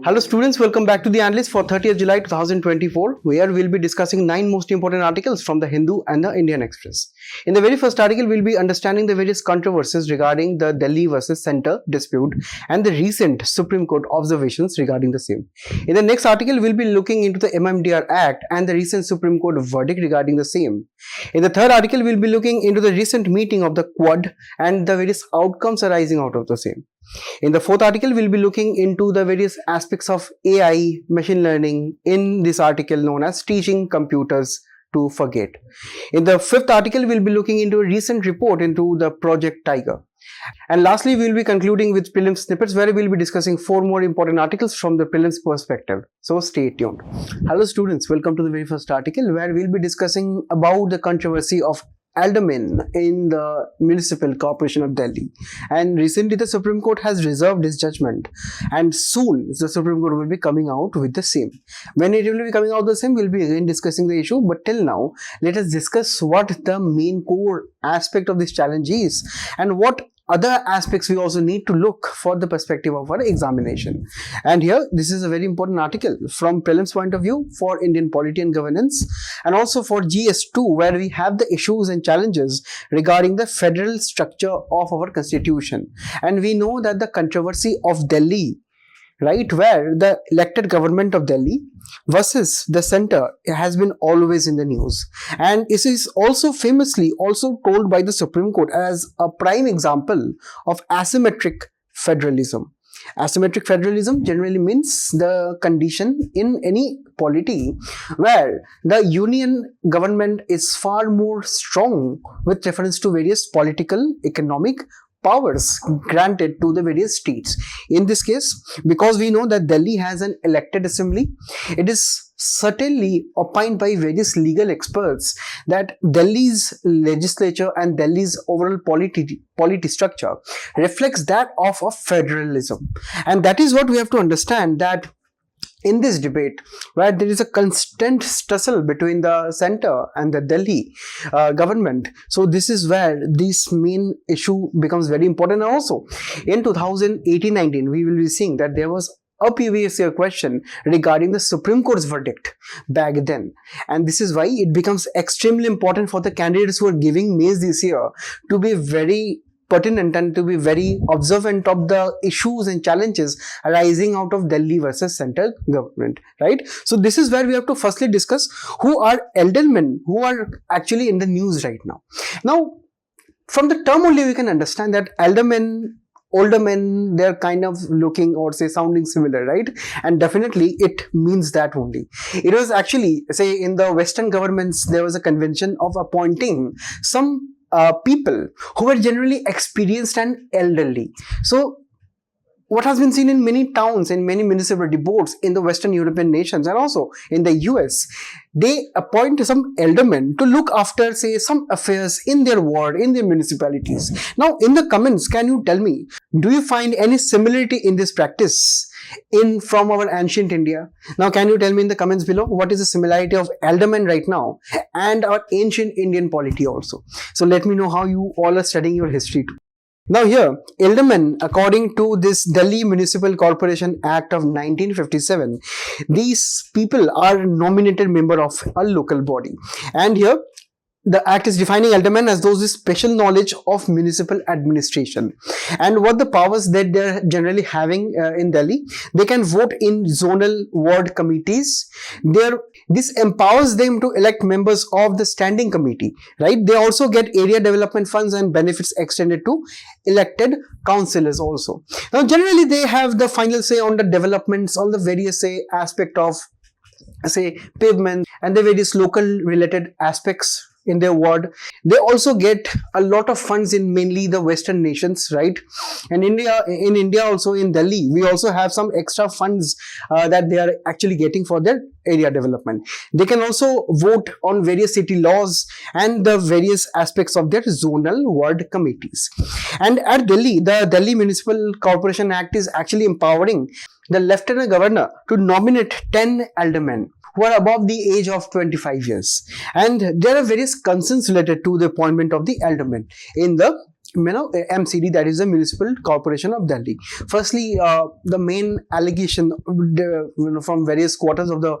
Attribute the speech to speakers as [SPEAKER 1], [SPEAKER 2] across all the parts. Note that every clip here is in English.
[SPEAKER 1] Hello students, welcome back to the Analyst for 30th July 2024, where we'll be discussing 9 most important articles from the Hindu and the Indian Express. In the very first article, we'll be understanding the various controversies regarding the Delhi versus Centre dispute and the recent Supreme Court observations regarding the same. In the next article, we'll be looking into the MMDR Act and the recent Supreme Court verdict regarding the same. In the third article, we'll be looking into the recent meeting of the Quad and the various outcomes arising out of the same. In the fourth article, we'll be looking into the various aspects of AI, machine learning in this article known as teaching computers to forget. In the fifth article, we'll be looking into a recent report into the Project Tiger. And lastly, we'll be concluding with Prelims Snippets, where we'll be discussing 4 more important articles from the prelims perspective. So stay tuned. Hello students, welcome to the very first article, where we'll be discussing about the controversy of Aldermen in the Municipal Corporation of Delhi. And recently the Supreme Court has reserved its judgment, and soon the Supreme Court will be coming out with the same. When it will be coming out the same, we'll be again discussing the issue, but till now let us discuss what the main core aspect of this challenge is and what other aspects we also need to look for the perspective of our examination. And here, this is a very important article from prelims point of view for Indian polity and governance, and also for GS2, where we have the issues and challenges regarding the federal structure of our constitution. And we know that the controversy of Delhi, right, where the elected government of Delhi versus the center has been always in the news, and this is also famously also told by the Supreme Court as a prime example of asymmetric federalism. Asymmetric federalism generally means the condition in any polity where the union government is far more strong with reference to various political, economic powers granted to the various states. In this case, because we know that Delhi has an elected assembly, it is certainly opined by various legal experts that Delhi's legislature and Delhi's overall polity structure reflects that of a federalism. And that is what we have to understand, that in this debate, where there is a constant tussle between the center and the Delhi government, so this is where this main issue becomes very important. And also in 2018-19, we will be seeing that there was a previous year question regarding the Supreme Court's verdict back then, and this is why it becomes extremely important for the candidates who are giving mains this year to be very pertinent and to be very observant of the issues and challenges arising out of Delhi versus central government, right? So this is where we have to firstly discuss who are aldermen who are actually in the news right now. Now, from the term only we can understand that aldermen, aldermen, they're kind of looking or say sounding similar, right? And definitely it means that only. It was actually, say, in the Western governments, there was a convention of appointing some people who were generally experienced and elderly. So what has been seen in many towns, in many municipal boards in the Western European nations and also in the US, they appoint some aldermen to look after, say, some affairs in their ward, in their municipalities. Now, in the comments, can you tell me, do you find any similarity in this practice from our ancient India? Now, can you tell me in the comments below what is the similarity of aldermen right now and our ancient Indian polity also? So let me know how you all are studying your history too. Now here, aldermen, according to this Delhi Municipal Corporation Act of 1957, these people are nominated member of a local body. And here, the act is defining aldermen as those with special knowledge of municipal administration. And what the powers that they're generally having in Delhi, they can vote in zonal ward committees. This empowers them to elect members of the standing committee, right? They also get area development funds and benefits extended to elected councillors also. Now, generally, they have the final say on the developments, on the various, say, aspect of, say, pavement and the various local related aspects in their ward. They also get a lot of funds in mainly the Western nations, right? And in India also, in Delhi, we also have some extra funds that they are actually getting for their area development. They can also vote on various city laws and the various aspects of their zonal ward committees. And at Delhi, the Delhi Municipal Corporation Act is actually empowering the Lieutenant Governor to nominate 10 aldermen who are above the age of 25 years. And there are various concerns related to the appointment of the aldermen in the MCD, that is the Municipal Corporation of Delhi. Firstly, the main allegation from various quarters of the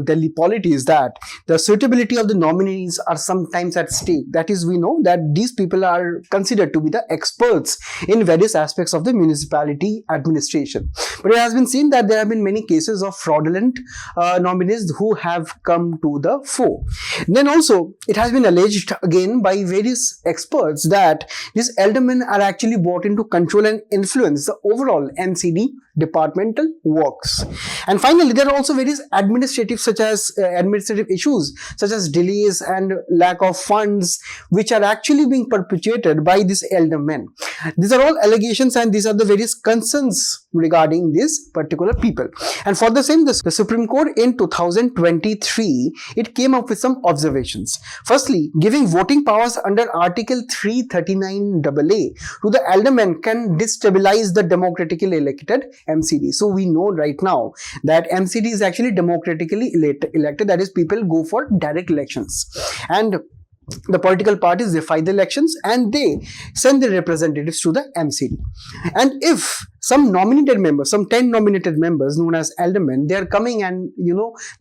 [SPEAKER 1] Delhi polity is that the suitability of the nominees are sometimes at stake. That is, we know that these people are considered to be the experts in various aspects of the municipality administration. But it has been seen that there have been many cases of fraudulent nominees who have come to the fore. Then also, it has been alleged again by various experts that these aldermen are actually brought in to control and influence the overall MCD departmental works. And finally, there are also various administrative issues such as delays and lack of funds, which are actually being perpetuated by these aldermen. These are all allegations, and these are the various concerns regarding these particular people. And for the same, the Supreme Court in 2023, it came up with some observations. Firstly, giving voting powers under Article 339AA to the aldermen can destabilize the democratically elected MCD. So we know right now that MCD is actually democratically elected, that is, people go for direct elections, and the political parties defy the elections and they send their representatives to the MCD. And if some nominated members, some 10 nominated members known as aldermen, they are coming and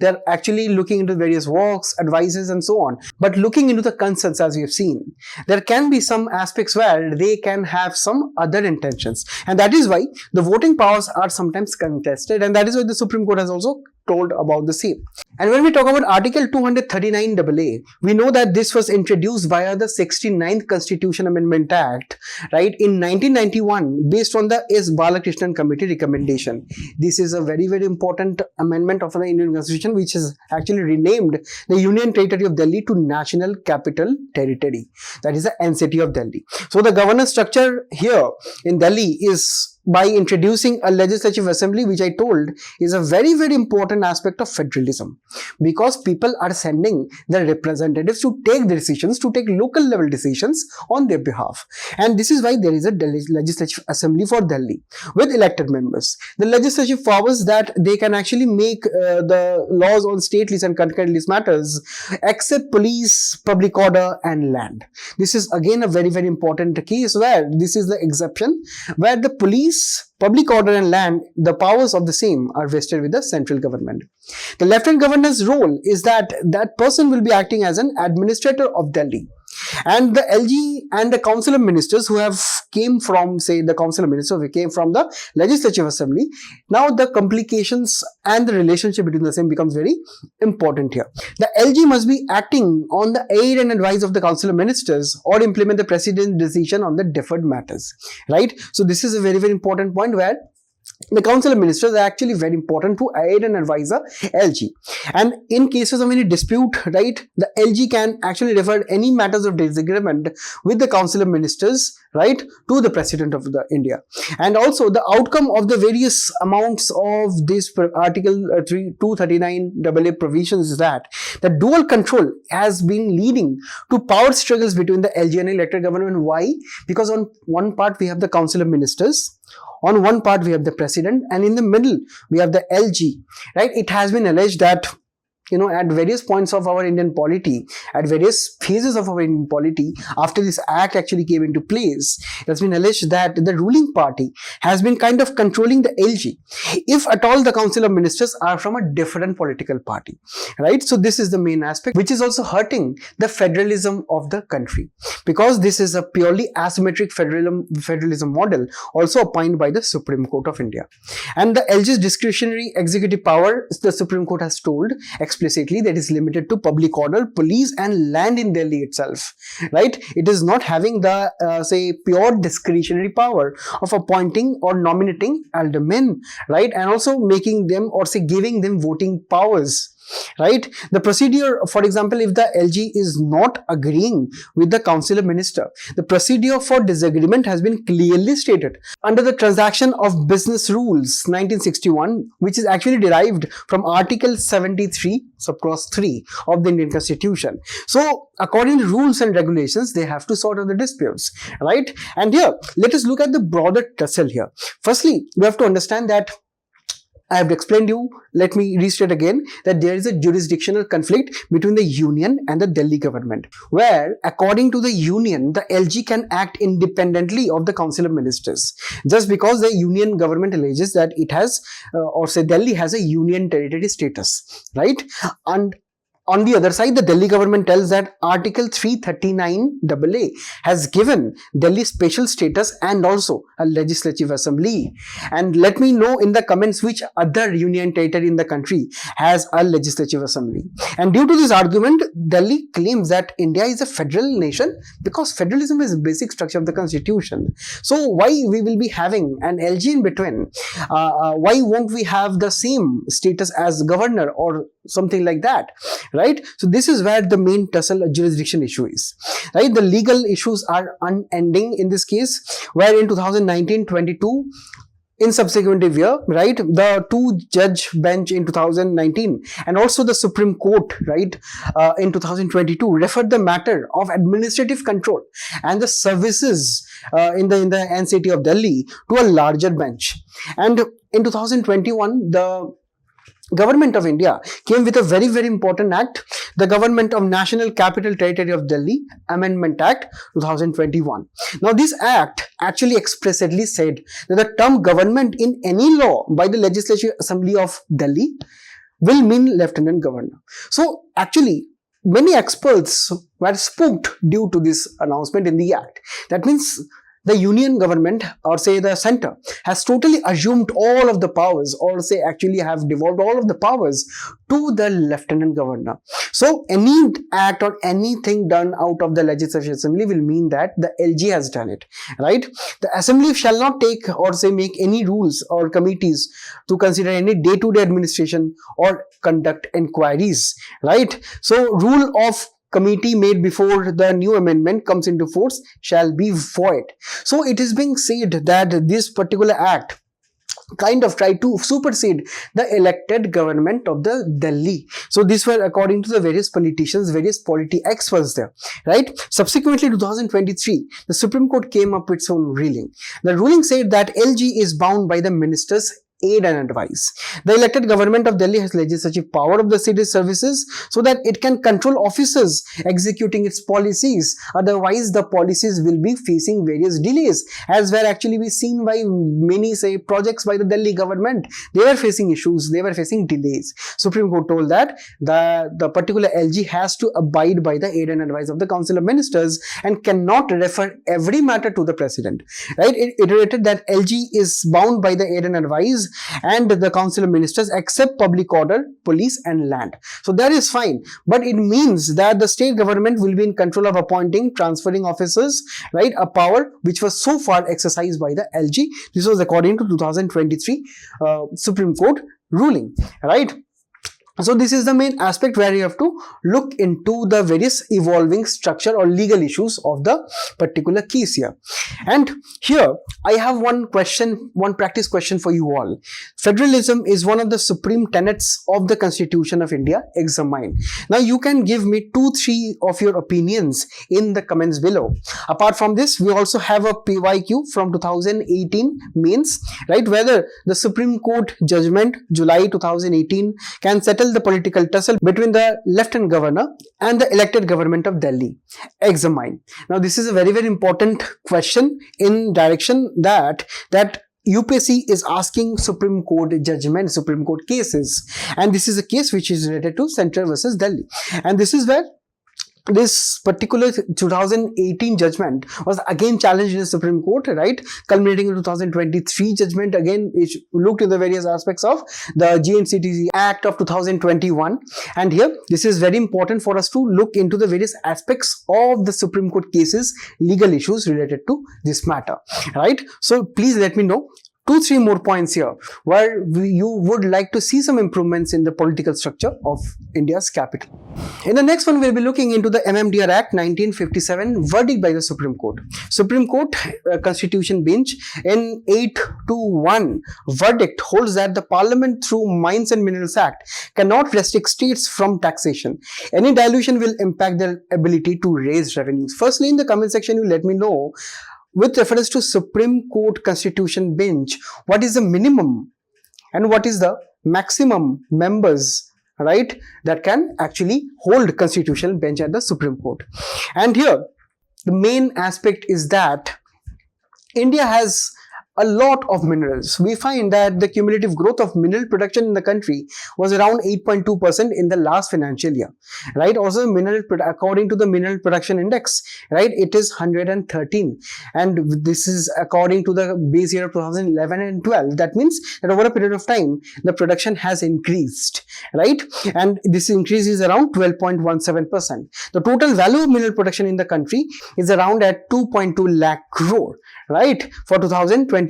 [SPEAKER 1] they are actually looking into various works, advices and so on, but looking into the concerns, as we have seen, there can be some aspects where they can have some other intentions, and that is why the voting powers are sometimes contested, and that is why the Supreme Court has also told about the same. And when we talk about Article 239AA, we know that this was introduced via the 69th Constitution Amendment Act, right, in 1991, based on the S. Balakrishnan Committee recommendation. This is a very, very important amendment of the Indian Constitution, which has actually renamed the Union Territory of Delhi to National Capital Territory, that is the NCT of Delhi. So the governance structure here in Delhi is by introducing a legislative assembly, which I told is a very, very important aspect of federalism, because people are sending their representatives to take the decisions, to take local level decisions on their behalf. And this is why there is a legislative assembly for Delhi with elected members. The legislative powers that they can actually make the laws on state list and concurrent list matters, except police, public order and land. This is again a very, very important case where this is the exception, where the police, public order and land, the powers of the same are vested with the central government. The Lieutenant Governor's role is that person will be acting as an administrator of Delhi. And the LG and the Council of Ministers who have came from, say, the Council of Ministers who came from the Legislative Assembly, now the complications and the relationship between the same becomes very important here. The LG must be acting on the aid and advice of the Council of Ministers or implement the President's decision on the deferred matters, right? So this is a very, very important point where the Council of Ministers are actually very important to aid and advise the LG. And in cases of any dispute, right, the LG can actually refer any matters of disagreement with the Council of Ministers, right, to the President of the India. And also the outcome of the various amounts of this Article 239AA provisions is that the dual control has been leading to power struggles between the LG and elected government. Why? Because on one part we have the Council of Ministers, on one part we have the President, and in the middle we have the LG, right? It has been alleged that at various points of our Indian polity, at various phases of our Indian polity, after this act actually came into place, it has been alleged that the ruling party has been kind of controlling the LG, if at all the Council of Ministers are from a different political party, right? So this is the main aspect, which is also hurting the federalism of the country, because this is a purely asymmetric federalism model also opined by the Supreme Court of India. And the LG's discretionary executive power, the Supreme Court has told explicitly, that is limited to public order, police and land in Delhi itself, right? It is not having the say pure discretionary power of appointing or nominating aldermen, right? And also making them, or say giving them voting powers, right? The procedure, for example, if the LG is not agreeing with the Council of Minister, the procedure for disagreement has been clearly stated under the Transaction of Business Rules 1961, which is actually derived from Article 73 subclause 3 of the Indian Constitution. So according to rules and regulations, they have to sort out the disputes, right? And here let us look at the broader tussle here. Firstly, we have to understand that I have explained you, let me restate again, that there is a jurisdictional conflict between the union and the Delhi government, where according to the union, the LG can act independently of the Council of Ministers, just because the union government alleges that it has, or say Delhi has a union territory status, right? And on the other side, the Delhi government tells that Article 339AA has given Delhi special status and also a legislative assembly. And let me know in the comments which other union territory in the country has a legislative assembly. And due to this argument, Delhi claims that India is a federal nation because federalism is the basic structure of the constitution. So why we will be having an LG in between? Why won't we have the same status as governor or something like that? Right? So this is where the main tussle jurisdiction issue is. Right? The legal issues are unending in this case, where in 2019-22, in subsequent year, right, the two-judge bench in 2019 and also the Supreme Court, right, in 2022 referred the matter of administrative control and the services in the NCT of Delhi to a larger bench. And in 2021, the Government of India came with a very, very important act, the Government of National Capital Territory of Delhi Amendment Act 2021. Now, this act actually expressly said that the term government in any law by the Legislative Assembly of Delhi will mean Lieutenant Governor. So, actually, many experts were spooked due to this announcement in the act. That means the union government, or say the center, has totally assumed all of the powers, or say actually have devolved all of the powers to the Lieutenant Governor. So any act or anything done out of the Legislative Assembly will mean that the LG has done it, right? The Assembly shall not take or say make any rules or committees to consider any day-to-day administration or conduct inquiries, right? So rule of committee made before the new amendment comes into force shall be void. So it is being said that this particular act kind of tried to supersede the elected government of the Delhi. So these were according to the various politicians, various polity experts there, right? Subsequently, 2023, the Supreme Court came up with its own ruling. The ruling said that LG is bound by the minister's aid and advice. The elected government of Delhi has legislative power of the city services so that it can control officers executing its policies. Otherwise, the policies will be facing various delays, as were actually be seen by many say projects by the Delhi government. They were facing issues, they were facing delays. Supreme Court told that the particular LG has to abide by the aid and advice of the Council of Ministers and cannot refer every matter to the President. Right? It iterated that LG is bound by the aid and advice and the Council of Ministers except public order, police and land. So that is fine, but it means that the state government will be in control of appointing, transferring officers, right? A power which was so far exercised by the LG. This was according to 2023 Supreme Court ruling, right? So this is the main aspect where you have to look into the various evolving structure or legal issues of the particular case here. And here I have one question, one practice question for you all. Federalism is one of the supreme tenets of the Constitution of India. Examine. Now you can give me 2-3 of your opinions in the comments below. Apart from this, we also have a PYQ from 2018 mains, right? Whether the Supreme Court judgment July 2018 can settle the political tussle between the Lieutenant Governor and the elected government of Delhi. Examine. Now this is a very, very important question in direction that UPSC is asking Supreme Court judgment, Supreme Court cases, and this is a case which is related to Central versus Delhi, and this is where this particular 2018 judgment was again challenged in the Supreme Court, right? Culminating in 2023 judgment, again which looked at the various aspects of the GNCTC Act of 2021. And here, this is very important for us to look into the various aspects of the Supreme Court cases, legal issues related to this matter, right? So please let me know 2-3 more points here where you would like to see some improvements in the political structure of India's capital. In the next one, we'll be looking into the MMDR Act 1957 verdict by the Supreme Court. Supreme Court Constitution Bench in 8-1 verdict holds that the Parliament through Mines and Minerals Act cannot restrict states from taxation. Any dilution will impact their ability to raise revenues. Firstly, in the comment section, you let me know, with reference to Supreme Court Constitution Bench, what is the minimum and what is the maximum members, right, that can actually hold constitutional bench at the Supreme Court. And here the main aspect is that India has a lot of minerals. We find that the cumulative growth of mineral production in the country was around 8.2% in the last financial year, right? Also, according to the mineral production index, right, it is 113, and this is according to the base year of 2011 and 12. That means that over a period of time, the production has increased, right? And this increase is around 12.17%. The total value of mineral production in the country is around at 2.2 lakh crore, right, for 2021-22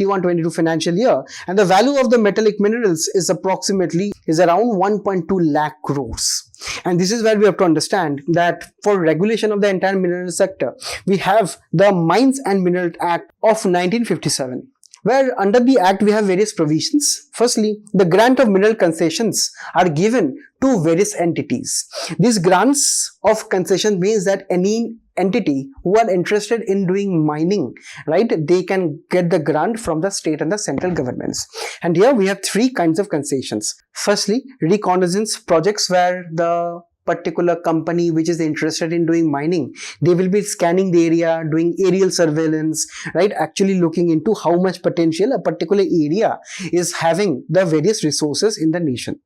[SPEAKER 1] financial year, and the value of the metallic minerals is around 1.2 lakh crores. And this is where we have to understand that for regulation of the entire mineral sector, we have the Mines and Mineral Act of 1957. Where under the Act we have various provisions. Firstly, the grant of mineral concessions are given to various entities. These grants of concession means that any entity who are interested in doing mining, right, they can get the grant from the state and the central governments. And here we have three kinds of concessions. Firstly, reconnaissance projects, where the particular company which is interested in doing mining, they will be scanning the area, doing aerial surveillance, right, actually looking into how much potential a particular area is having the various resources in the nation.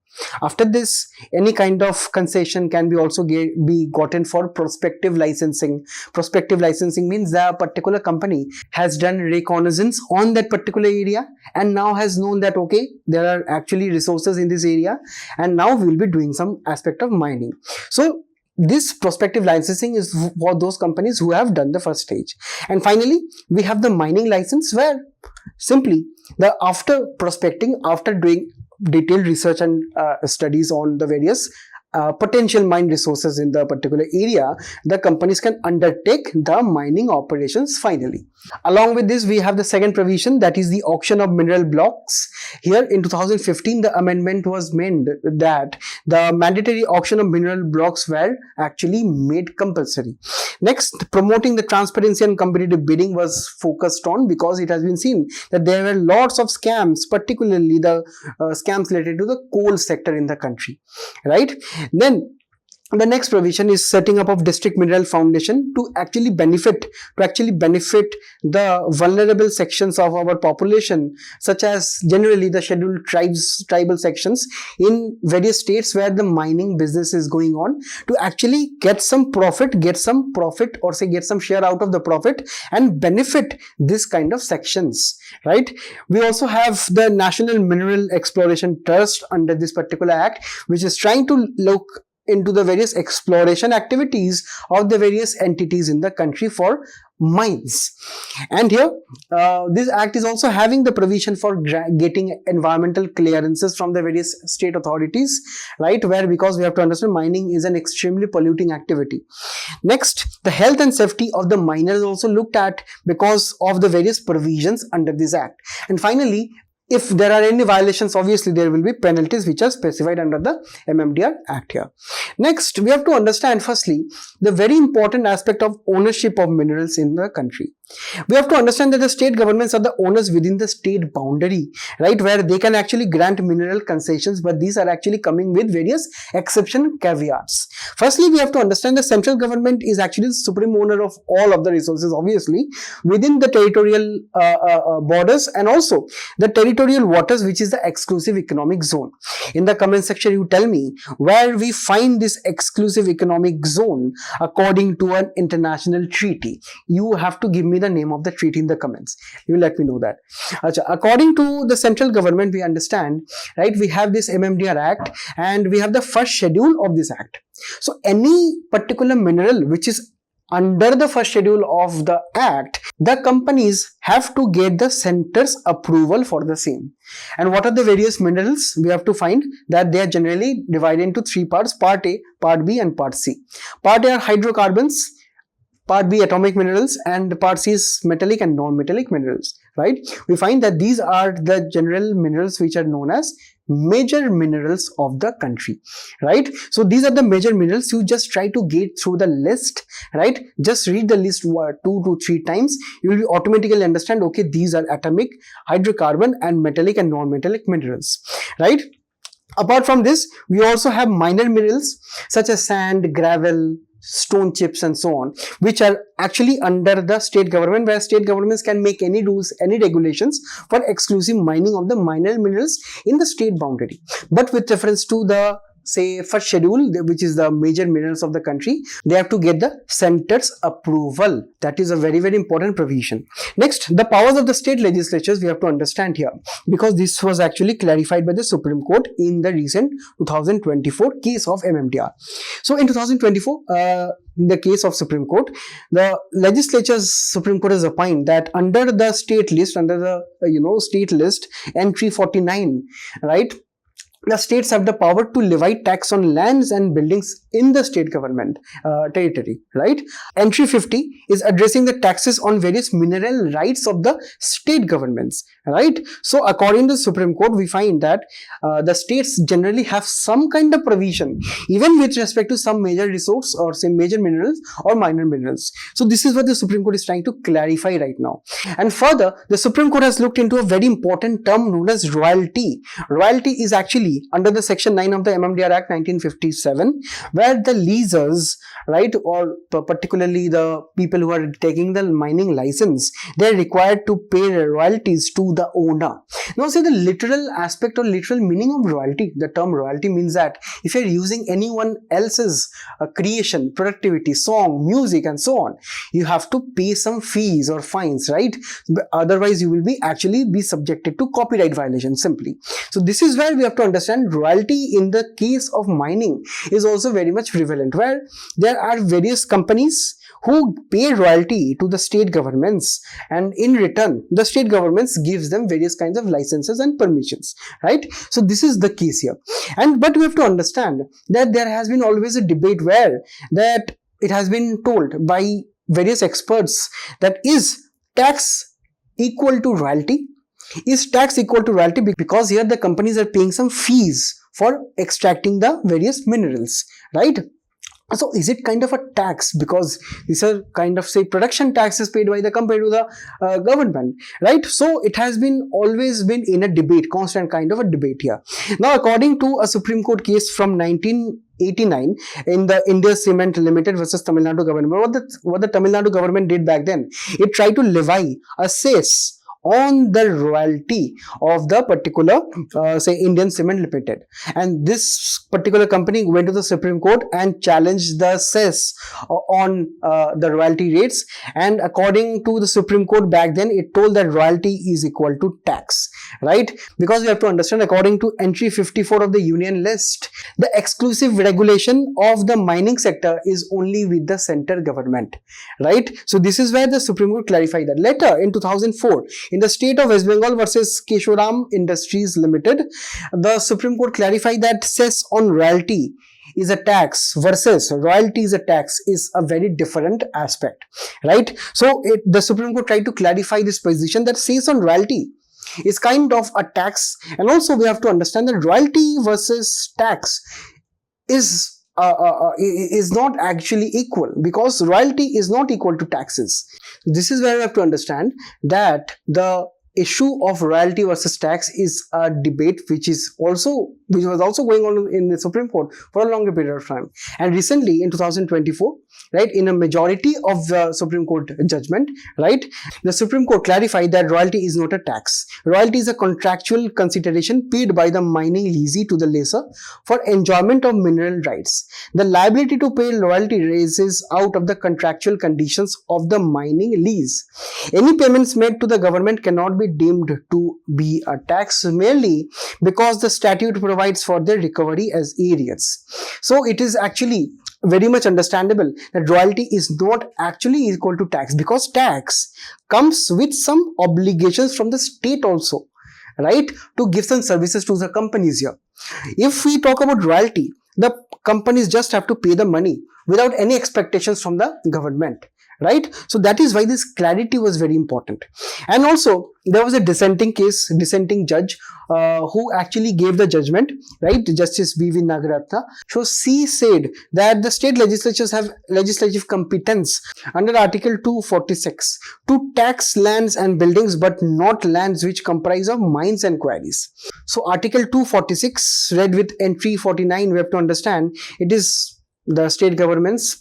[SPEAKER 1] After this, any kind of concession can be also be gotten for prospective licensing. Prospective licensing means that a particular company has done reconnaissance on that particular area and now has known that okay, there are actually resources in this area, and now we will be doing some aspect of mining. So this prospective licensing is for those companies who have done the first stage. And finally, we have the mining license, where simply after prospecting, after doing detailed research and studies on the various potential mine resources in the particular area, the companies can undertake the mining operations finally. Along with this, we have the second provision, that is the auction of mineral blocks. Here in 2015, the amendment was made that the mandatory auction of mineral blocks were actually made compulsory. Next, promoting the transparency and competitive bidding was focused on, because it has been seen that there were lots of scams, particularly the scams related to the coal sector in the country, right? Then the next provision is setting up of district mineral foundation to actually benefit the vulnerable sections of our population, such as generally the scheduled tribal sections in various states where the mining business is going on, to actually get some profit or say get some share out of the profit and benefit this kind of sections, right? We also have the National Mineral Exploration Trust under this particular act, which is trying to look into the various exploration activities of the various entities in the country for mines. And here this act is also having the provision for getting environmental clearances from the various state authorities, right, where, because we have to understand, mining is an extremely polluting activity. Next, the health and safety of the miner is also looked at because of the various provisions under this act. And finally, if there are any violations, obviously there will be penalties which are specified under the MMDR Act here. Next, we have to understand firstly the very important aspect of ownership of minerals in the country. We have to understand that the state governments are the owners within the state boundary, right, where they can actually grant mineral concessions, but these are actually coming with various exception caveats. Firstly, we have to understand the central government is actually the supreme owner of all of the resources, obviously, within the territorial borders and also the territorial waters, which is the exclusive economic zone. In the comment section, you tell me where we find this exclusive economic zone according to an international treaty. You have to give me the name of the treaty in the comments. You let me know that. According to the central government, we understand, right, we have this MMDR Act and we have the first schedule of this act. So any particular mineral which is under the first schedule of the act, the companies have to get the center's approval for the same. And what are the various minerals? We have to find that they are generally divided into three parts: Part A, Part B and Part C. Part A are hydrocarbons, Part B atomic minerals, and Part C is metallic and non-metallic minerals, right? We find that these are the general minerals which are known as major minerals of the country, right? So these are the major minerals. You just try to get through the list, right? Just read the list 2 to 3 times. You will automatically understand, okay, these are atomic, hydrocarbon and metallic and non-metallic minerals, right? Apart from this, we also have minor minerals such as sand, gravel, stone chips and so on, which are actually under the state government, where state governments can make any rules, any regulations for exclusive mining of the minor minerals in the state boundary. But with reference to the say first schedule, which is the major minerals of the country, they have to get the center's approval. That is a very, very important provision. Next, the powers of the state legislatures we have to understand here, because this was actually clarified by the Supreme Court in the recent 2024 case of MMDR. So in 2024, in the case of Supreme Court, the legislature's Supreme Court has opined that under the state list, under the state list entry 49, right, the states have the power to levy tax on lands and buildings in the state government territory, right? Entry 50 is addressing the taxes on various mineral rights of the state governments, right? So according to the Supreme Court, we find that the states generally have some kind of provision, even with respect to some major resource or say major minerals or minor minerals. So this is what the Supreme Court is trying to clarify right now. And further, the Supreme Court has looked into a very important term known as royalty. Royalty is actually under the section 9 of the MMDR Act 1957, where the leasers, right, or particularly the people who are taking the mining license, they are required to pay royalties to the owner. Now say the literal aspect or literal meaning of royalty, the term royalty means that if you are using anyone else's creation, productivity, song, music and so on, you have to pay some fees or fines, right? Otherwise you will be subjected to copyright violation simply. So this is where we have to understand royalty in the case of mining is also very much prevalent, where there are various companies who pay royalty to the state governments, and in return the state governments gives them various kinds of licenses and permissions, right? So this is the case here. But we have to understand that there has been always a debate where that it has been told by various experts that is tax equal to royalty? Is tax equal to royalty? Because here the companies are paying some fees for extracting the various minerals, right? So is it kind of a tax, because these are kind of say production taxes paid by the company to the government, right? So it has been always been in a debate, constant kind of a debate here. Now according to a Supreme Court case from 1989 in the India Cement Limited versus Tamil Nadu government, what the Tamil Nadu government did back then, it tried to levy a cess on the royalty of the particular say Indian Cement Limited, and this particular company went to the Supreme Court and challenged the cess on the royalty rates, and according to the Supreme Court back then, it told that royalty is equal to tax, right? Because you have to understand, according to entry 54 of the Union List, the exclusive regulation of the mining sector is only with the center government, right? So this is where the Supreme Court clarified that. Later in 2004, in the state of West Bengal versus Keshoram Industries Limited, the Supreme Court clarified that cess on royalty is a tax versus royalty is a tax is a very different aspect, right? So the Supreme Court tried to clarify this position that cess on royalty is kind of a tax, and also we have to understand that royalty versus tax is not actually equal, because royalty is not equal to taxes. This is where we have to understand that the issue of royalty versus tax is a debate which was also going on in the Supreme Court for a longer period of time. And recently in 2024, right, in a majority of the Supreme Court judgment, right, the Supreme Court clarified that royalty is not a tax. Royalty is a contractual consideration paid by the mining lessee to the lessor for enjoyment of mineral rights. The liability to pay royalty arises out of the contractual conditions of the mining lease. Any payments made to the government cannot be deemed to be a tax merely because the statute provides for their recovery as arrears. So it is actually very much understandable that royalty is not actually equal to tax, because tax comes with some obligations from the state also, right, to give some services to the companies here. If we talk about royalty, the companies just have to pay the money without any expectations from the government, right? So that is why this clarity was very important. And also there was a dissenting judge who actually gave the judgment, right? Justice B.V. Nagaratna. So she said that the state legislatures have legislative competence under Article 246 to tax lands and buildings, but not lands which comprise of mines and quarries. So Article 246 read with entry 49, we have to understand it is the state government's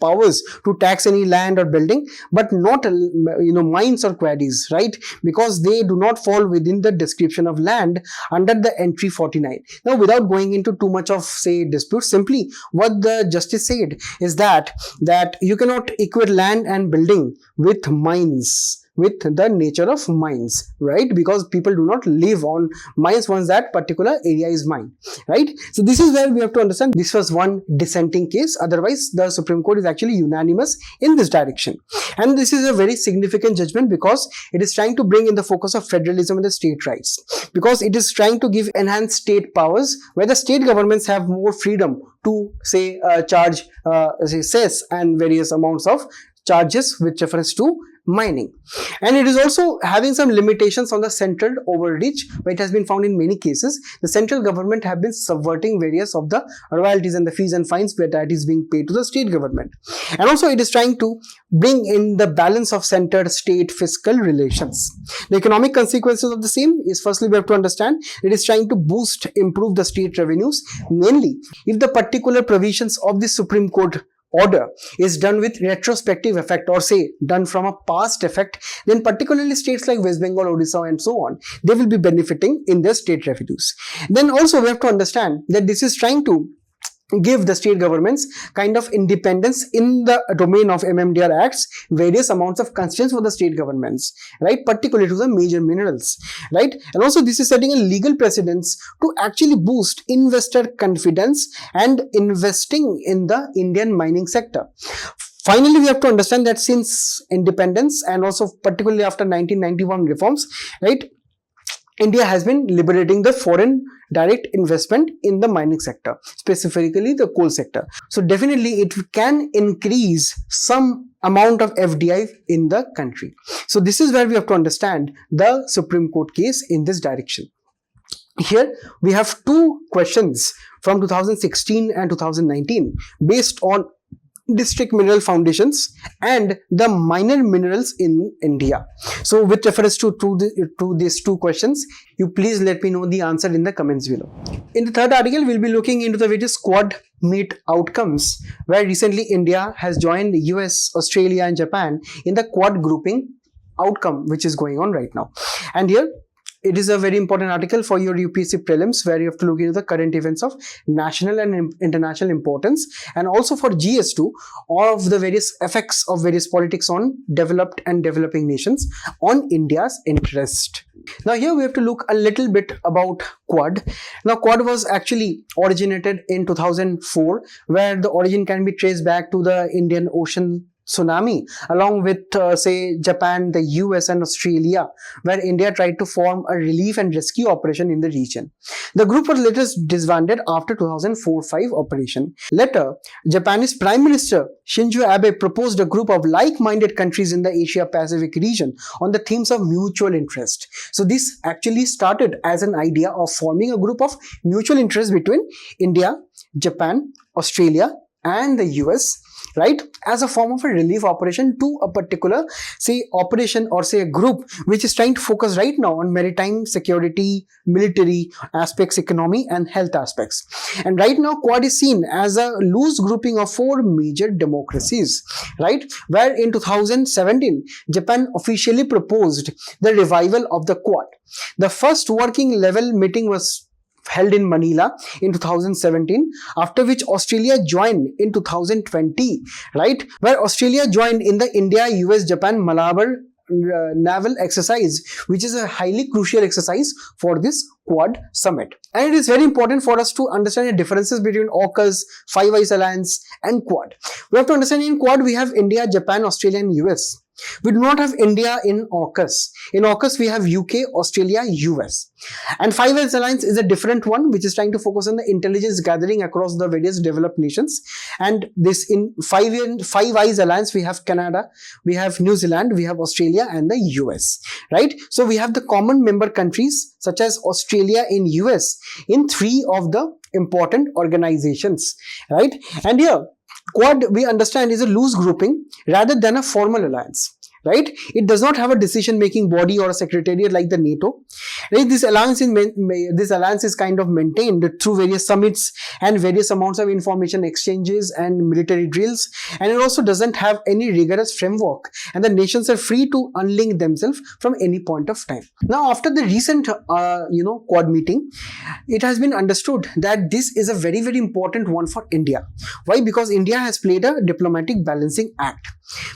[SPEAKER 1] powers to tax any land or building, but not mines or quarries, right? Because they do not fall within the description of land under the entry 49. Now, without going into too much of dispute, simply what the justice said is that you cannot equate land and building with mines, with the nature of mines, right? Because people do not live on mines once that particular area is mine, right? So this is where we have to understand this was one dissenting case. Otherwise, the Supreme Court is actually unanimous in this direction. And this is a very significant judgment because it is trying to bring in the focus of federalism and the state rights, because it is trying to give enhanced state powers where the state governments have more freedom to charge cess and various amounts of charges with reference to mining. And it is also having some limitations on the central overreach, where it has been found in many cases the central government have been subverting various of the royalties and the fees and fines that is being paid to the state government. And also it is trying to bring in the balance of centered state fiscal relations. The economic consequences of the same is, firstly, we have to understand it is trying to improve the state revenues, mainly if the particular provisions of the Supreme Court order is done with retrospective effect, or done from a past effect, then particularly states like West Bengal, Odisha and so on, they will be benefiting in their state revenues. Then also we have to understand that this is trying to give the state governments kind of independence in the domain of MMDR Acts, various amounts of constraints for the state governments, right? Particularly to the major minerals, right? And also this is setting a legal precedence to actually boost investor confidence and investing in the Indian mining sector. Finally, we have to understand that since independence and also particularly after 1991 reforms, right, India has been liberating the foreign direct investment in the mining sector, specifically the coal sector. So definitely it can increase some amount of FDI in the country. So this is where we have to understand the Supreme Court case in this direction. Here we have two questions from 2016 and 2019 based on district mineral foundations and the minor minerals in India. So with reference to these two questions, you please let me know the answer in the comments below. In the third article, we'll be looking into the various Quad meet outcomes, where recently India has joined US, Australia and Japan in the Quad grouping outcome which is going on right now. And here it is a very important article for your UPSC prelims, where you have to look into the current events of national and international importance, and also for GS2 of the various effects of various politics on developed and developing nations on India's interest. Now here we have to look a little bit about Quad. Now Quad was actually originated in 2004, where the origin can be traced back to the Indian Ocean tsunami, along with Japan, the US and Australia, where India tried to form a relief and rescue operation in the region. The group was later disbanded after 2004-05 operation. Later, Japanese Prime Minister Shinzo Abe proposed a group of like-minded countries in the Asia-Pacific region on the themes of mutual interest. So this actually started as an idea of forming a group of mutual interest between India, Japan, Australia and the US, right, as a form of a relief operation to a particular operation or a group which is trying to focus right now on maritime security, military aspects, economy and health aspects. And right now Quad is seen as a loose grouping of four major democracies, right, where in 2017 Japan officially proposed the revival of the Quad. The first working level meeting was held in Manila in 2017, after which Australia joined in 2020, right, where Australia joined in the India, US, Japan, Malabar naval exercise, which is a highly crucial exercise for this Quad summit. And it is very important for us to understand the differences between AUKUS, Five Eyes Alliance and Quad. We have to understand in Quad we have India, Japan, Australia and US. We do not have India in AUKUS. In AUKUS, we have UK, Australia, US. And Five Eyes Alliance is a different one, which is trying to focus on the intelligence gathering across the various developed nations. And this in Five Eyes Alliance, we have Canada, we have New Zealand, we have Australia, and the US. Right? So we have the common member countries such as Australia and US in three of the important organizations. Right? And here, Quad, we understand, is a loose grouping rather than a formal alliance. Right? It does not have a decision-making body or a secretariat like the NATO. Right? This alliance is kind of maintained through various summits and various amounts of information exchanges and military drills. And it also doesn't have any rigorous framework. And the nations are free to unlink themselves from any point of time. Now, after the recent, Quad meeting, it has been understood that this is a very, very important one for India. Why? Because India has played a diplomatic balancing act.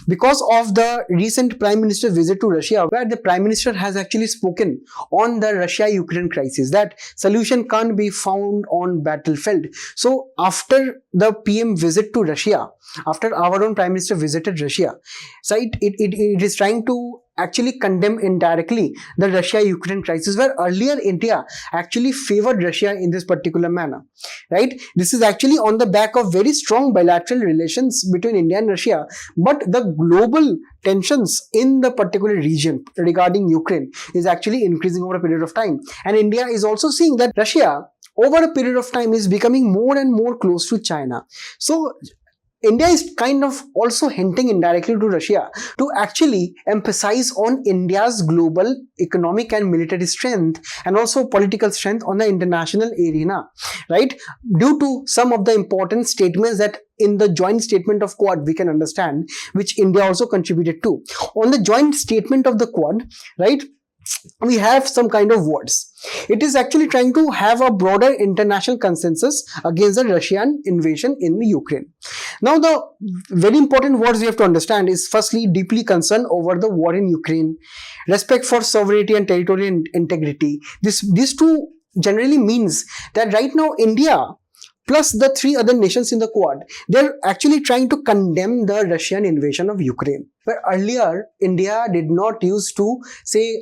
[SPEAKER 1] Because of the recent Prime Minister visit to Russia, where the Prime Minister has actually spoken on the Russia-Ukraine crisis, that solution can't be found on battlefield. So after the PM visit to Russia, after our own Prime Minister visited Russia, so it is trying to actually condemn indirectly the Russia-Ukraine crisis, where earlier India actually favored Russia in this particular manner, right? This is actually on the back of very strong bilateral relations between India and Russia, but the global tensions in the particular region regarding Ukraine is actually increasing over a period of time. And India is also seeing that Russia over a period of time is becoming more and more close to China. So India is kind of also hinting indirectly to Russia to actually emphasize on India's global economic and military strength and also political strength on the international arena, right? Due to some of the important statements that in the joint statement of Quad we can understand, which India also contributed to. On the joint statement of the Quad, right, we have some kind of words. It is actually trying to have a broader international consensus against the Russian invasion in Ukraine. Now, the very important words we have to understand is firstly, deeply concerned over the war in Ukraine, respect for sovereignty and territorial integrity. These two generally means that right now India plus the three other nations in the Quad, they're actually trying to condemn the Russian invasion of Ukraine. But earlier, India did not used to say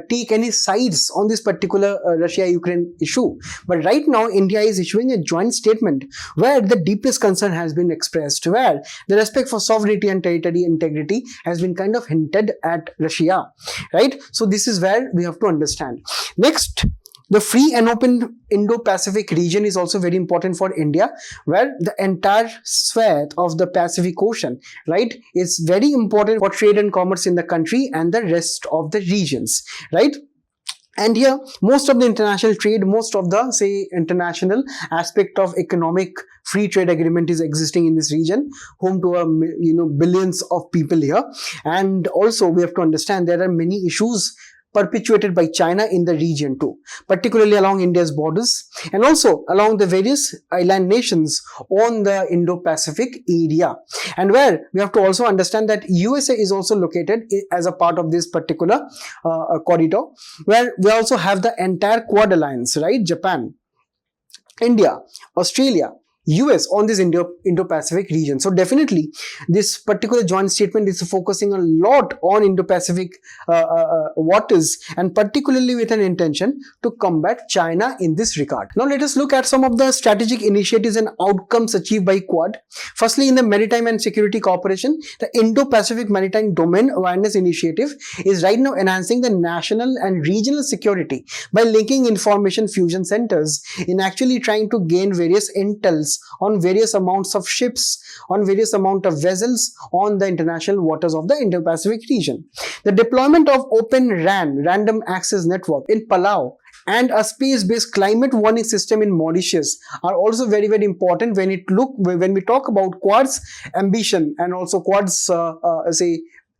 [SPEAKER 1] take any sides on this particular Russia-Ukraine issue. But right now, India is issuing a joint statement where the deepest concern has been expressed, where the respect for sovereignty and territorial integrity has been kind of hinted at Russia, right? So this is where we have to understand. Next, the free and open Indo-Pacific region is also very important for India, where the entire swath of the Pacific Ocean, right, is very important for trade and commerce in the country and the rest of the regions, right? And here, most of the international trade, most of the, say, international aspect of economic free trade agreement is existing in this region, home to billions of people here. And also, we have to understand there are many issues perpetuated by China in the region too, particularly along India's borders and also along the various island nations on the Indo-Pacific area. And where we have to also understand that USA is also located as a part of this particular corridor, where we also have the entire Quad alliance, right? Japan, India, Australia, US on this Indo-Pacific region. So definitely this particular joint statement is focusing a lot on Indo-Pacific waters, and particularly with an intention to combat China in this regard. Now let us look at some of the strategic initiatives and outcomes achieved by Quad. Firstly, in the Maritime and Security Cooperation, the Indo-Pacific Maritime Domain Awareness Initiative is right now enhancing the national and regional security by linking information fusion centers in actually trying to gain various intels on various amounts of ships, on various amount of vessels on the international waters of the Indo-Pacific region. The deployment of Open RAN, Random Access Network, in Palau and a space-based climate warning system in Mauritius are also very, very important when we talk about Quad's ambition and also Quad's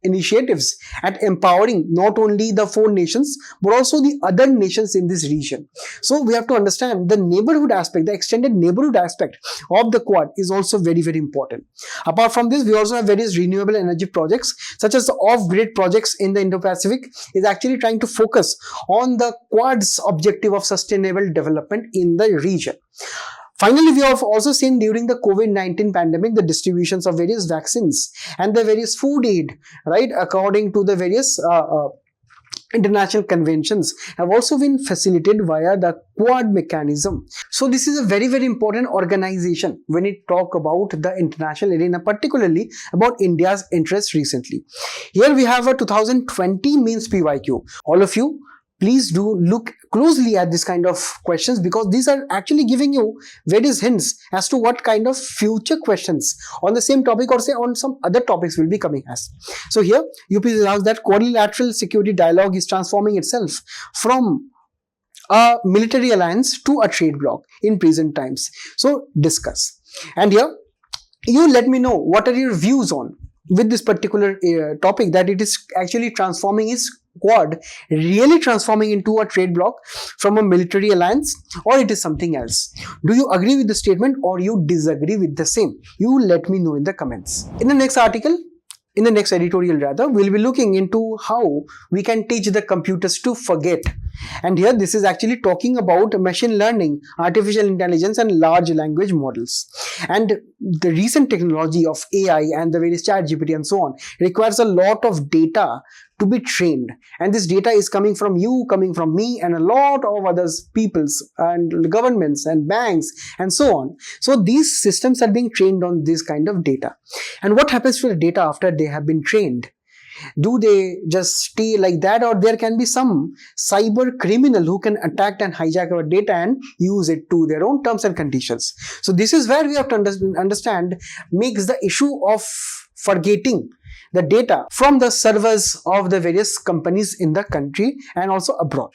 [SPEAKER 1] initiatives at empowering not only the four nations but also the other nations in this region. So we have to understand the neighborhood aspect, the extended neighborhood aspect of the Quad is also very, very important. Apart from this, we also have various renewable energy projects such as the off-grid projects in the Indo-Pacific is actually trying to focus on the Quad's objective of sustainable development in the region. Finally, we have also seen during the COVID-19 pandemic the distributions of various vaccines and the various food aid, right, according to the various international conventions have also been facilitated via the Quad mechanism. So this is a very, very important organization when it talk about the international arena, particularly about India's interest recently. Here we have a 2020 means PYQ. All of you, please do look closely at this kind of questions, because these are actually giving you various hints as to what kind of future questions on the same topic or say on some other topics will be coming as. So here UP allows that quadrilateral security dialogue is transforming itself from a military alliance to a trade bloc in present times. So discuss. And here you let me know what are your views on with this particular topic, that it is actually transforming its Quad really transforming into a trade bloc from a military alliance, or it is something else. Do you agree with the statement or you disagree with the same? You let me know in the comments. In the next article, in the next editorial rather, we'll be looking into how we can teach the computers to forget. And here this is actually talking about machine learning, artificial intelligence and large language models. And the recent technology of AI and the various chat GPT and so on requires a lot of data to be trained, and this data is coming from you, coming from me, and a lot of others, peoples and governments and banks and so on. So these systems are being trained on this kind of data. And what happens to the data after they have been trained? Do they just stay like that, or there can be some cyber criminal who can attack and hijack our data and use it to their own terms and conditions? So this is where we have to understand makes the issue of forgetting the data from the servers of the various companies in the country and also abroad.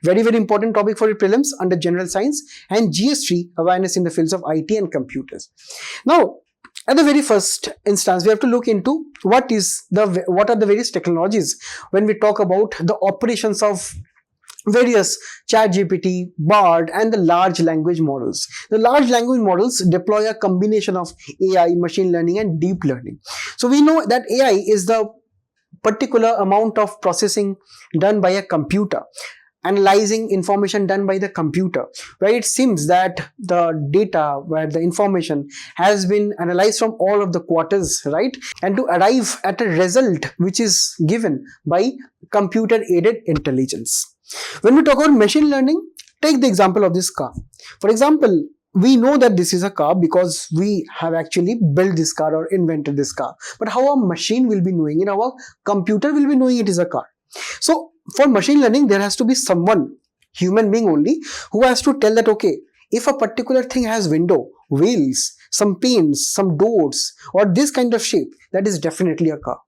[SPEAKER 1] Very, very important topic for prelims under general science and GS3 awareness in the fields of IT and computers. Now, at the very first instance, we have to look into what are the various technologies when we talk about the operations of various ChatGPT, Bard and the large language models. The large language models deploy a combination of AI, machine learning and deep learning. So we know that AI is the particular amount of processing done by a computer, analyzing information done by the computer, where it seems that the data, where the information has been analyzed from all of the quarters, right, and to arrive at a result which is given by computer aided intelligence. When we talk about machine learning, take the example of this car. For example, we know that this is a car because we have actually built this car or invented this car. But how a machine will be knowing it, our computer will be knowing it is a car. So for machine learning, there has to be someone, human being only, who has to tell that, okay, if a particular thing has window, wheels, some panes, some doors, or this kind of shape, that is definitely a car.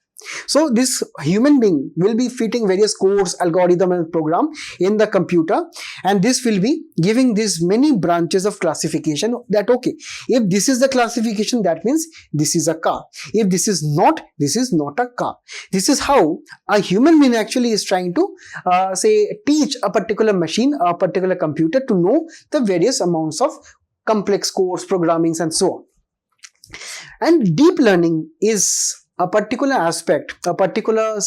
[SPEAKER 1] So this human being will be fitting various codes, algorithm and program in the computer, and this will be giving these many branches of classification that, okay, if this is the classification, that means this is a car. If this is not a car. This is how a human being actually is trying to teach a particular machine, a particular computer to know the various amounts of complex codes, programmings and so on. And deep learning is a particular aspect, a particular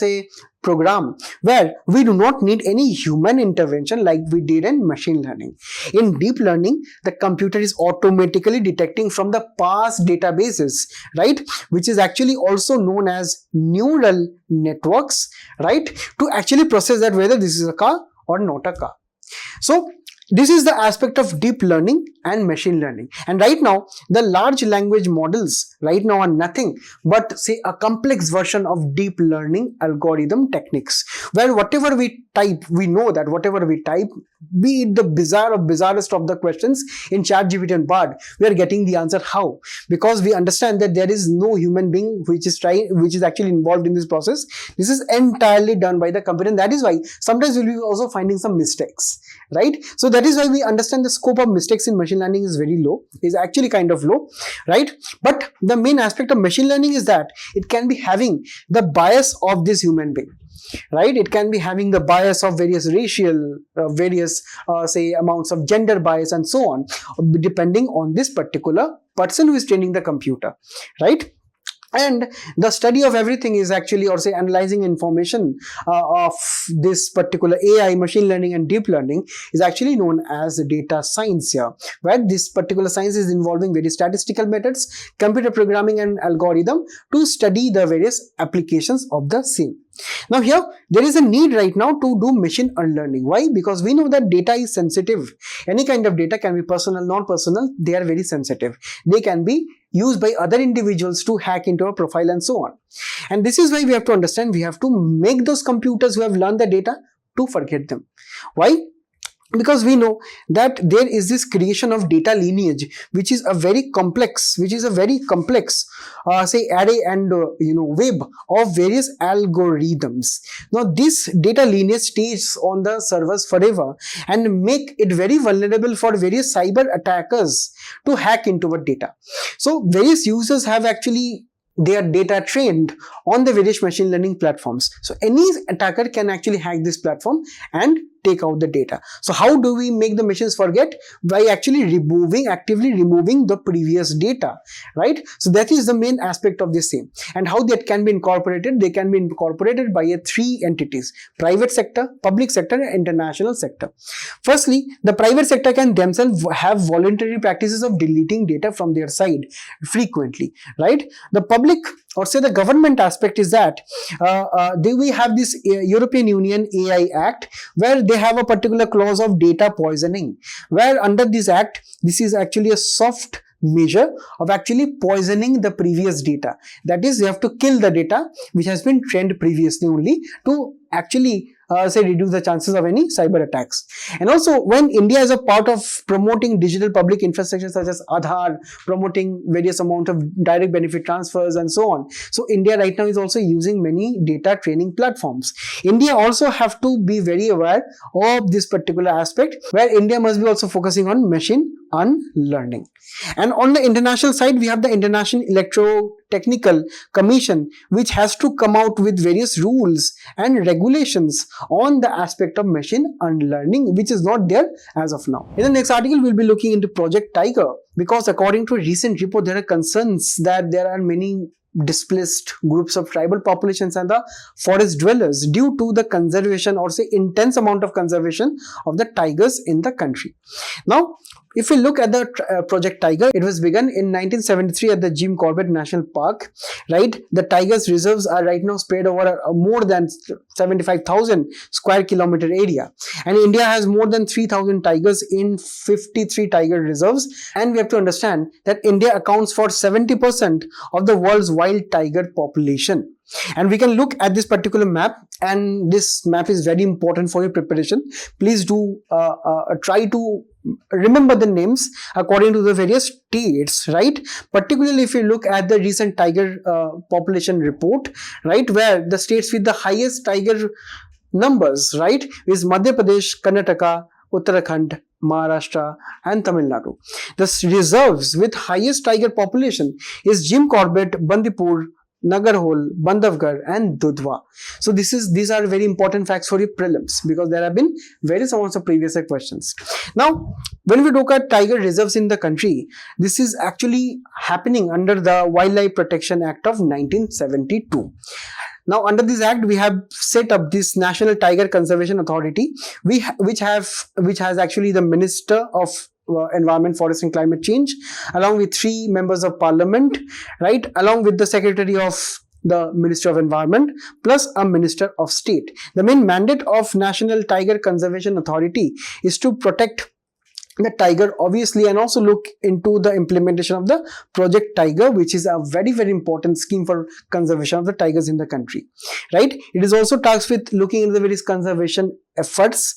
[SPEAKER 1] program where we do not need any human intervention like we did in machine learning. In deep learning, the computer is automatically detecting from the past databases, right, which is actually also known as neural networks, right, to actually process that whether this is a car or not a car. So this is the aspect of deep learning and machine learning. And right now, the large language models right now are nothing but a complex version of deep learning algorithm techniques, where whatever we type, we know that whatever we type, be it the bizarre of bizarrest of the questions in ChatGPT and Bard, we are getting the answer. How? Because we understand that there is no human being which is actually involved in this process. This is entirely done by the computer, and that is why sometimes we'll be also finding some mistakes, right? So that is why we understand the scope of mistakes in machine learning is very low, is actually kind of low, right? But the main aspect of machine learning is that it can be having the bias of this human being, right? It can be having the bias of various racial, amounts of gender bias and so on, depending on this particular person who is training the computer, right? And the study of everything is actually, or say analyzing information of this particular AI, machine learning and deep learning, is actually known as data science here, where this particular science is involving various statistical methods, computer programming and algorithm to study the various applications of the same. Now here there is a need right now to do machine learning. Why? Because we know that data is sensitive. Any kind of data can be personal, non-personal, they are very sensitive. They can be used by other individuals to hack into a profile and so on. And this is why we have to understand, we have to make those computers who have learned the data to forget them. Why? Because we know that there is this creation of data lineage, which is a very complex, say array and web of various algorithms. Now this data lineage stays on the servers forever and make it very vulnerable for various cyber attackers to hack into our data. So various users have actually their data trained on the various machine learning platforms. So any attacker can actually hack this platform and take out the data. So how do we make the machines forget? By actually actively removing the previous data, right? So that is the main aspect of this same. And how that can be incorporated? They can be incorporated by three entities: private sector, public sector and international sector. Firstly, the private sector can themselves have voluntary practices of deleting data from their side frequently, right? The public, or say the government aspect, is that we have this European Union AI Act, where they have a particular clause of data poisoning, where under this act, this is actually a soft measure of actually poisoning the previous data. That is, you have to kill the data which has been trained previously only to actually say reduce the chances of any cyber attacks. And also, when India is a part of promoting digital public infrastructure such as Aadhaar, promoting various amount of direct benefit transfers and so on. So India right now is also using many data training platforms. India also have to be very aware of this particular aspect, where India must be also focusing on machine learning. And on the international side, we have the International Electrotechnical Commission, which has to come out with various rules and regulations on the aspect of machine learning, which is not there as of now. In the next article, we'll be looking into Project Tiger, because according to a recent report, there are concerns that there are many displaced groups of tribal populations and the forest dwellers due to the conservation, or say intense amount of conservation of the tigers in the country. Now, if we look at the Project Tiger, it was begun in 1973 at the Jim Corbett National Park, right? The tigers reserves are right now spread over more than 75,000 square kilometer area, and India has more than 3,000 tigers in 53 tiger reserves. And we have to understand that India accounts for 70% of the world's wild tiger population. And we can look at this particular map, and this map is very important for your preparation. Please do try to remember the names according to the various states, right? Particularly if you look at the recent tiger population report, right, where the states with the highest tiger numbers, right, is Madhya Pradesh, Karnataka, Uttarakhand, Maharashtra and Tamil Nadu. The reserves with highest tiger population is Jim Corbett, Bandipur, Nagarhole, Bandhavgarh and Dudhwa. So these are very important facts for your prelims, because there have been various amounts of previous questions. Now, when we look at tiger reserves in the country, this is actually happening under the Wildlife Protection Act of 1972. Now, under this act, we have set up this National Tiger Conservation Authority, which has actually the Minister of Environment, Forest and Climate Change, along with 3 members of Parliament, right, along with the Secretary of the Ministry of Environment, plus a Minister of State. The main mandate of National Tiger Conservation Authority is to protect the tiger, obviously, and also look into the implementation of the Project Tiger, which is a very, very important scheme for conservation of the tigers in the country, right? It is also tasked with looking into the various conservation efforts,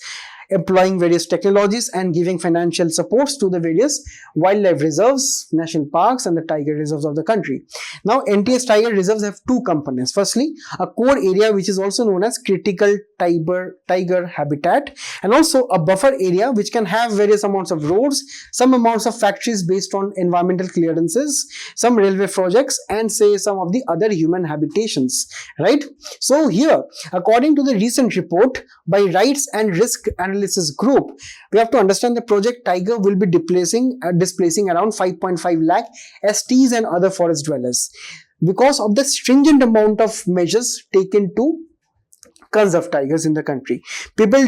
[SPEAKER 1] employing various technologies and giving financial supports to the various wildlife reserves, national parks and the tiger reserves of the country. Now, NTS tiger reserves have 2 components. Firstly, a core area which is also known as critical tiger habitat, and also a buffer area which can have various amounts of roads, some amounts of factories based on environmental clearances, some railway projects and say some of the other human habitations, right? So here, according to the recent report by Rights and Risk Analysis Group, we have to understand the Project Tiger will be displacing around 5.5 lakh STs and other forest dwellers. because of the stringent amount of measures taken to conserve tigers in the country. People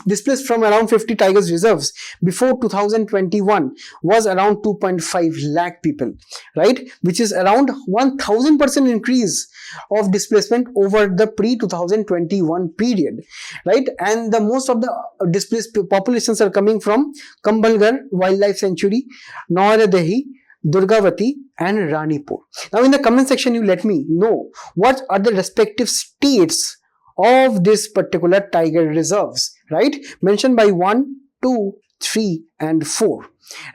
[SPEAKER 1] displaced from around 50 tigers reserves before 2021 was around 2.5 lakh people, right, which is around 1000% increase of displacement over the pre-2021 period, right. And the most of the displaced populations are coming from Kambalgarh Wildlife Sanctuary, Nauradehi, Durgavati and Ranipur. Now in the comment section you let me know what are the respective states of this particular tiger reserves, right, mentioned by 1, 2, 3 and 4.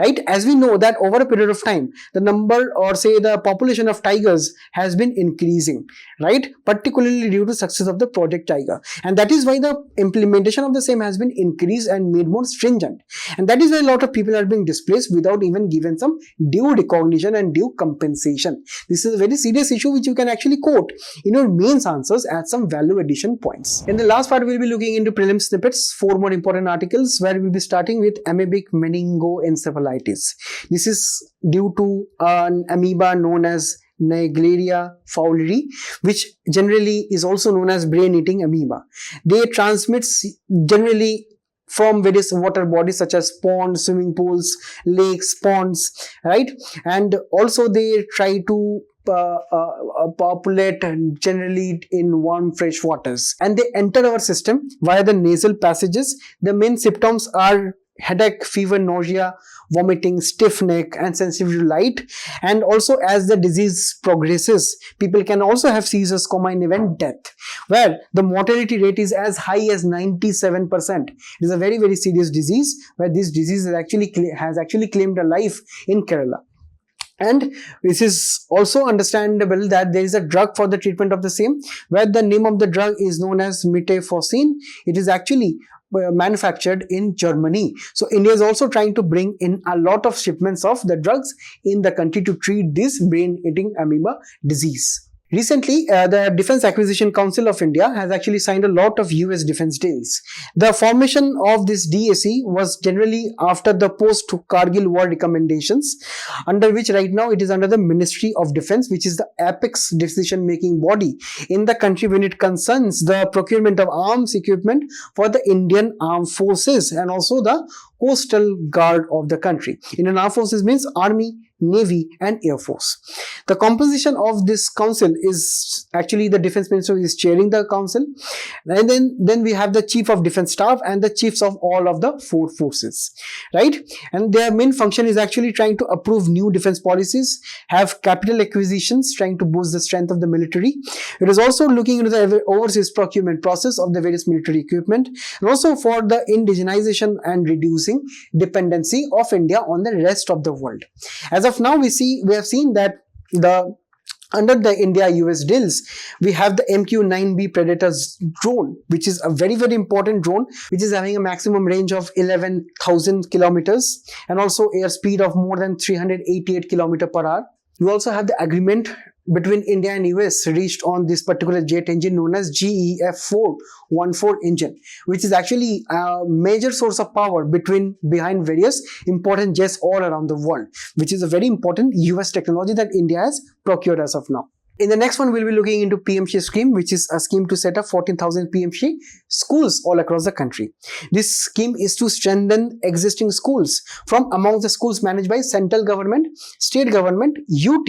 [SPEAKER 1] Right, as we know that over a period of time the number or say the population of tigers has been increasing, right, particularly due to success of the Project Tiger, and that is why the implementation of the same has been increased and made more stringent, and that is why a lot of people are being displaced without even given some due recognition and due compensation. This is a very serious issue which you can actually quote in your mains answers as some value addition points. In the last part we'll be looking into prelim snippets, 4 more important articles where we'll be starting with amoebic meningoencephalitis. This is due to an amoeba known as Naegleria fowleri, which generally is also known as brain-eating amoeba. They transmit generally from various water bodies such as ponds, swimming pools, lakes, ponds, right, and also they try to populate generally in warm fresh waters, and they enter our system via the nasal passages. The main symptoms are headache, fever, nausea, vomiting, stiff neck and sensitivity to light, and also as the disease progresses people can also have seizures, and even death, where the mortality rate is as high as 97%. It is a very serious disease where this disease has actually claimed a life in Kerala. And this is also understandable that there is a drug for the treatment of the same, where the name of the drug is known as metafosine. It is actually manufactured in Germany. So India is also trying to bring in a lot of shipments of the drugs in the country to treat this brain-eating amoeba disease. Recently, the Defense Acquisition Council of India has actually signed a lot of US defense deals. The formation of this DAC was generally after the post-Kargil war recommendations, under which right now it is under the Ministry of Defense, which is the apex decision-making body in the country when it concerns the procurement of arms equipment for the Indian Armed Forces and also the Coastal Guard of the country. Indian Armed Forces means Army, Navy and Air Force. The composition of this council is actually the Defense Minister is chairing the council, and then we have the Chief of Defense Staff and the chiefs of all of the 4 forces, right, and their main function is actually trying to approve new defense policies, have capital acquisitions, trying to boost the strength of the military. It is also looking into the overseas procurement process of the various military equipment, and also for the indigenization and reducing dependency of India on the rest of the world. As of now, we have seen that under the India-US deals, we have the MQ-9B Predator drone, which is a very important drone, which is having a maximum range of 11,000 kilometers and also airspeed of more than 388 kilometers per hour. We also have the agreement between India and US reached on this particular jet engine known as GEF-414 engine, which is actually a major source of power behind various important jets all around the world, which is a very important US technology that India has procured as of now. In the next one, we'll be looking into PMC scheme, which is a scheme to set up 14,000 PMC schools all across the country. This scheme is to strengthen existing schools from among the schools managed by central government, state government, UT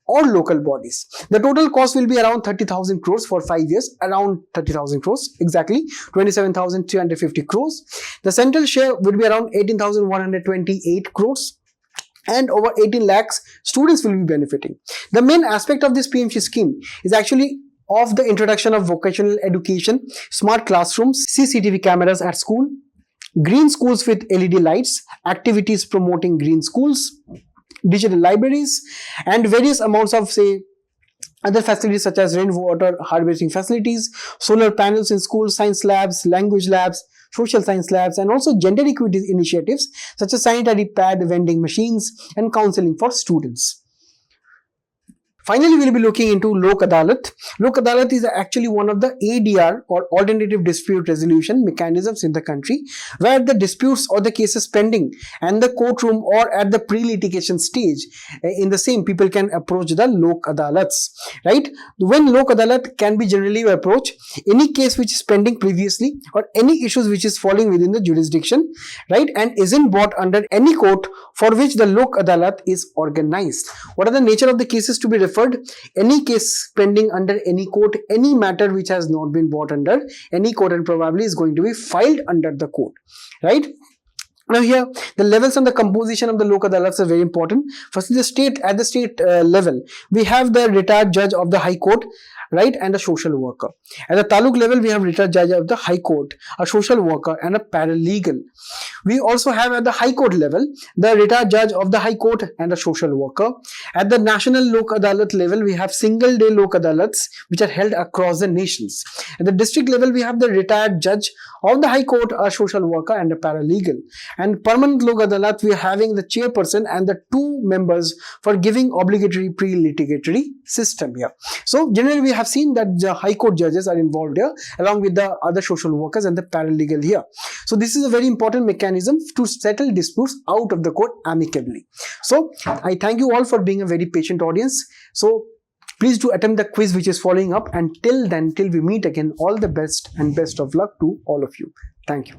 [SPEAKER 1] or local bodies. The total cost will be around 30,000 crores for 5 years, around 30,000 crores, exactly 27,350 crores. The central share will be around 18,128 crores. And over 18 lakhs students will be benefiting. The main aspect of this PMC scheme is actually of the introduction of vocational education, smart classrooms, CCTV cameras at school, green schools with LED lights, activities promoting green schools, digital libraries, and various amounts of other facilities such as rainwater harvesting facilities, solar panels in schools, science labs, language labs, social science labs, and also gender equity initiatives such as sanitary pad vending machines and counseling for students. Finally, we'll be looking into Lok Adalat. Lok Adalat is actually one of the ADR or alternative dispute resolution mechanisms in the country, where the disputes or the cases pending and the courtroom or at the pre-litigation stage in the same, people can approach the Lok Adalats, right? When Lok Adalat can be generally approached any case which is pending previously or any issues which is falling within the jurisdiction, right, and isn't brought under any court for which the Lok Adalat is organized. What are the nature of the cases to be referred? Any case pending under any court, any matter which has not been brought under any court and probably is going to be filed under the court, right? Now here, the levels and the composition of the Lok Adalats are very important. First, at the state level, we have the retired judge of the High Court, right, and a social worker. At the Taluk level, we have retired judge of the High Court, a social worker, and a paralegal. We also have at the High Court level, the retired judge of the High Court and a social worker. At the National Lok Adalat level, we have single day Lok Adalats, which are held across the nations. At the district level, we have the retired judge of the High Court, a social worker, and a paralegal. And permanent Lok Adalat, we are having the chairperson and the 2 members for giving obligatory pre-litigatory system here. So generally we have seen that the High Court judges are involved here along with the other social workers and the paralegal here. So this is a very important mechanism to settle disputes out of the court amicably. So I thank you all for being a very patient audience. So please do attempt the quiz which is following up, and till then, till we meet again, all the best and best of luck to all of you. Thank you.